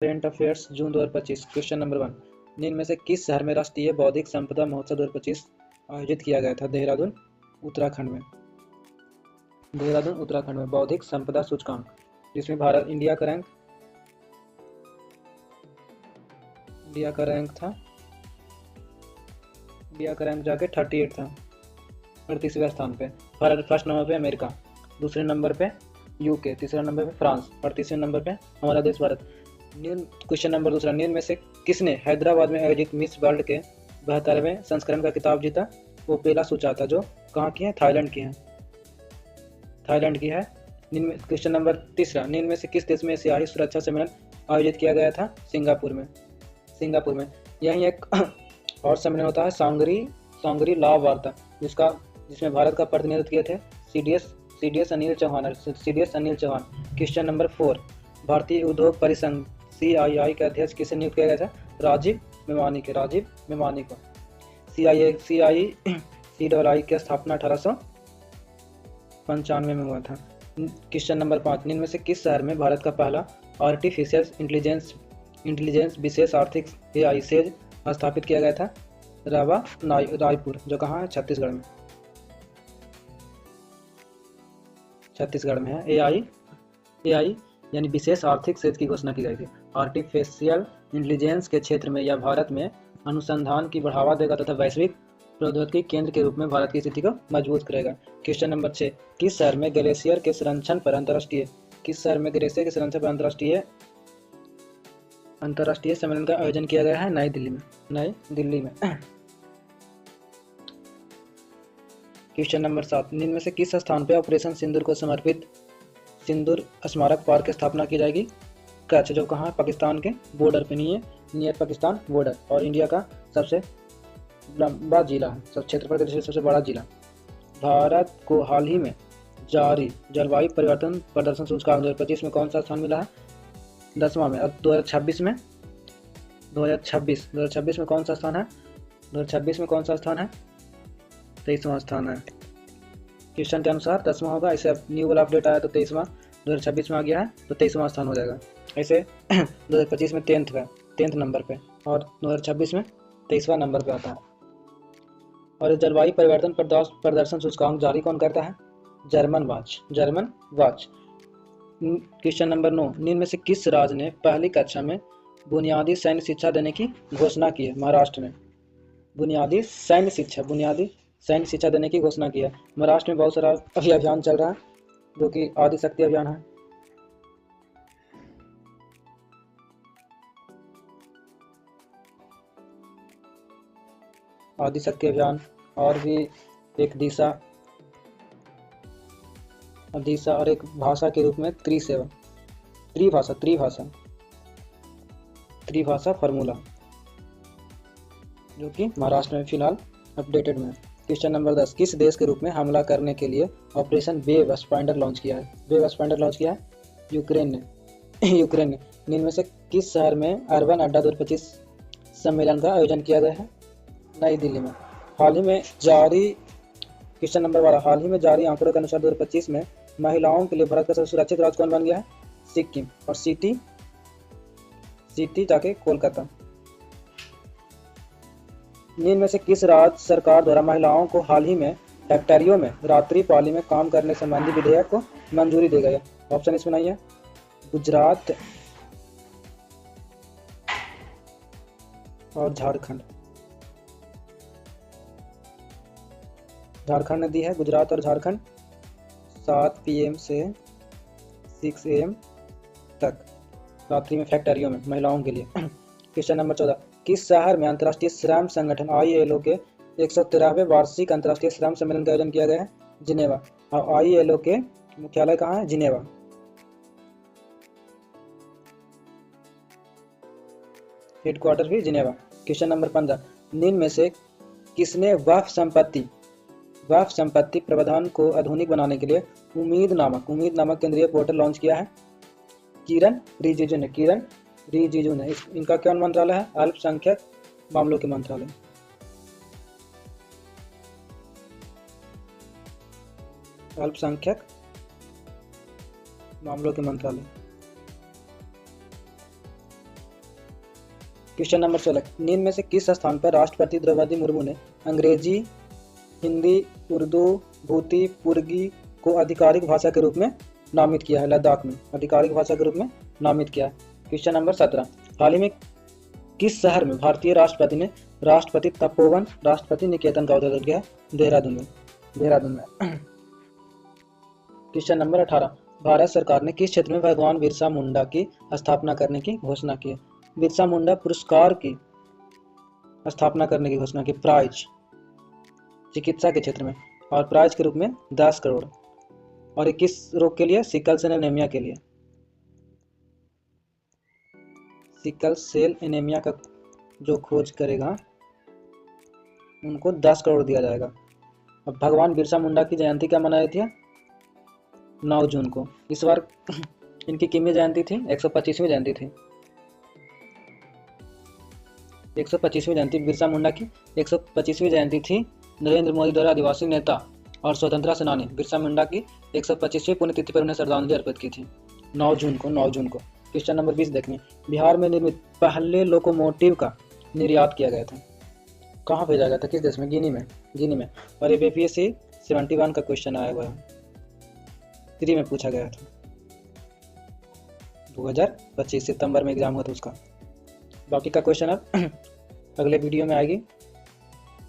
Current affairs जून 2025। Question number 1, निम्न में से किस शहर में राष्ट्रीय बौद्धिक संपदा महोत्सव 2025 आयोजित किया गया था? देहरादून, उत्तराखंड में। देहरादून उत्तराखंड में बौद्धिक संपदा सूचकांक, जिसमें भारत इंडिया का रैंक जाके 38 था, 38वें स्थान पे। भारत फर्स्ट नंबर पे, अमेरिका दूसरे नंबर पे, यूके तीसरे नंबर पे, फ्रांस और तीसरे नंबर पे हमारा देश भारत। क्वेश्चन नंबर 2, निम्न में से किसने हैदराबाद में आयोजित मिस वर्ल्ड के 72वें संस्करण का खिताब जीता? वो पेला सुचाता, जो कहाँ की है? थाईलैंड की है। क्वेश्चन नंबर 3, निम्न में से किस देश में एशियाई सुरक्षा सम्मेलन आयोजित किया गया था? सिंगापुर में। यही एक और सम्मेलन होता है सांगरी लाव वार्ता, जिसमें भारत का प्रतिनिधित्व किए थे CDS Anil Chauhan. Question number 4, भारतीय उद्योग परिसंघ CII के अध्यक्ष किसे नियुक्त किया गया था? राजीव मेवानी को। CII की स्थापना 1895 में हुआ था। क्वेश्चन नंबर 5, निम्न में से किस शहर में भारत का पहला आर्टिफिशियल इंटेलिजेंस विशेष आर्थिक AI सेज स्थापित किया गया था? रायपुर, जो कहाँ है? छत्तीसगढ़ में है। AI यानी विशेष आर्थिक सेज की घोषणा की गई थी। आर्टिफिशियल इंटेलिजेंस के क्षेत्र में यह भारत में अनुसंधान की बढ़ावा देगा तथा वैश्विक प्रौद्योगिकी केंद्र के रूप में भारत की स्थिति को मजबूत करेगा। क्वेश्चन नंबर 6, किस शहर में ग्लेशियर के संरक्षण पर अंतर्राष्ट्रीय सम्मेलन का आयोजन किया गया है? नई दिल्ली में। क्वेश्चन नंबर 7, निम्न में से किस स्थान पर ऑपरेशन सिंदूर को समर्पित सिंदूर स्मारक पार्क की स्थापना की जाएगी? कच्छ, जो कहाँ? पाकिस्तान के बॉर्डर पे, नियर पाकिस्तान बॉर्डर, और इंडिया का सबसे लंबा जिला है, क्षेत्रफल के दृष्टि से सबसे बड़ा जिला। भारत को हाल ही में जारी जलवायु परिवर्तन प्रदर्शन सूचकांक 2025 में कौन सा स्थान मिला है? 10वां में। अब 2026 में कौन सा स्थान है? 23वां स्थान है। क्वेश्चन के अनुसार 10वां होगा, ऐसे अब न्यू वाला अपडेट आया तो 23वां, 2026 में आ गया है तो 23वां स्थान हो जाएगा। ऐसे 2025 में 10th नंबर पे, और 2026 में 23वां नंबर पे आता है। और जलवायु परिवर्तन प्रदर्शन सूचकांक जारी कौन करता है? German watch. क्वेश्चन नंबर 9, निम्न में से किस राज्य ने पहली कक्षा में बुनियादी सैन्य शिक्षा देने की घोषणा की है? महाराष्ट्र ने बुनियादी सैन्य शिक्षा देने की घोषणा की है। महाराष्ट्र में बहुत सारा अभी अभियान चल रहा है, जो कि आदिशक्ति अभियान है। आदिशक्ति अभियान, और भी एक दिशा और एक भाषा के रूप में त्रिभाषा फार्मूला, जो कि महाराष्ट्र में फिलहाल अपडेटेड में। क्वेश्चन नंबर 10, किस देश के रूप में हमला करने के लिए ऑपरेशन वेव स्पाइडर लॉन्च किया है? यूक्रेन ने। निम्न में से किस शहर में अर्बन अड्डा 2025 सम्मेलन का आयोजन किया गया है? नई दिल्ली में। क्वेश्चन नंबर 12, हाल ही में जारी आंकड़ों के अनुसार 2025 में महिलाओं के लिए भारत का सबसे सुरक्षित राज्य कौन बन गया है? सिक्किम, और सिटी जाके कोलकाता। निम्न में से किस राज्य सरकार द्वारा महिलाओं को हाल ही में फैक्ट्रियों में रात्रि पाली में काम करने संबंधी विधेयक को मंजूरी दी गई है? ऑप्शन इसमें नहीं है। गुजरात और झारखंड ने दी है। गुजरात और झारखंड 7 PM से 6 AM तक रात्रि में फैक्ट्रियों में महिलाओं के लिए। क्वेश्चन नंबर 14, किस शहर में अंतर्राष्ट्रीय श्रम संगठन ILO के 113वें वार्षिक अंतर्राष्ट्रीय श्रम सम्मेलन का आयोजन किया गया है? जिनेवा। और ILO के मुख्यालय कहाँ है? जिनेवा। हेडक्वार्टर भी जिनेवा। क्वेश्चन नंबर 15, निम्न में से किसने वक्फ संपत्ति प्रबंधन को आधुनिक बनाने के लिए उम्मीद नामक केंद्रीय पोर्टल लॉन्च किया है? किरण रिजिजू ने। इनका क्या मंत्रालय है? अल्पसंख्यक मामलों के मंत्रालय। क्वेश्चन नंबर 16, निम्न में से किस स्थान पर राष्ट्रपति द्रौपदी मुर्मू ने अंग्रेजी, हिंदी, उर्दू, भूती, पुर्गी को आधिकारिक भाषा के रूप में नामित किया है? लद्दाख में आधिकारिक भाषा के रूप में नामित किया है। क्वेश्चन नंबर 17, हाल ही में किस शहर में भारतीय राष्ट्रपति ने राष्ट्रपति तपोवन राष्ट्रपति निकेतन का उद्घाटन किया? देहरादून में। क्वेश्चन नंबर 18, भारत सरकार ने किस क्षेत्र में भगवान बिरसा मुंडा की स्थापना करने की घोषणा की? बिरसा मुंडा पुरस्कार की स्थापना करने की घोषणा की, प्राइज चिकित्सा के क्षेत्र में, और प्राइज के रूप में 10 करोड़। और ये किस रोग के लिए? सिकल सेल एनीमिया के लिए। सिकल सेल एनीमिया का जो खोज करेगा उनको 10 करोड़ दिया जाएगा। अब भगवान बिरसा मुंडा की जयंती क्या मनाई थी? 9 जून को। इस बार इनकी कितनी जयंती थी? 125वीं जयंती थी। 125वीं जयंती बिरसा मुंडा की 125वीं जयंती थी। नरेंद्र मोदी द्वारा आदिवासी नेता और स्वतंत्रता सेनानी बिरसा मुंडा की 125वीं पुण्यतिथि पर उन्हें श्रद्धांजलि अर्पित की थी 9 जून को। क्वेश्चन नंबर 20 देखिए, बिहार में निर्मित पहले लोकोमोटिव का निर्यात किया गया था। कहाँ भेजा गया था? किस देश में? गिनी में। और ये बीपीएससी 71 का क्वेश्चन आया हुआ है, 3 में पूछा गया था। 2025 सितंबर में एग्जाम हुआ था उसका। बाकी का क्वेश्चन अब अगले वीडियो में आएगी।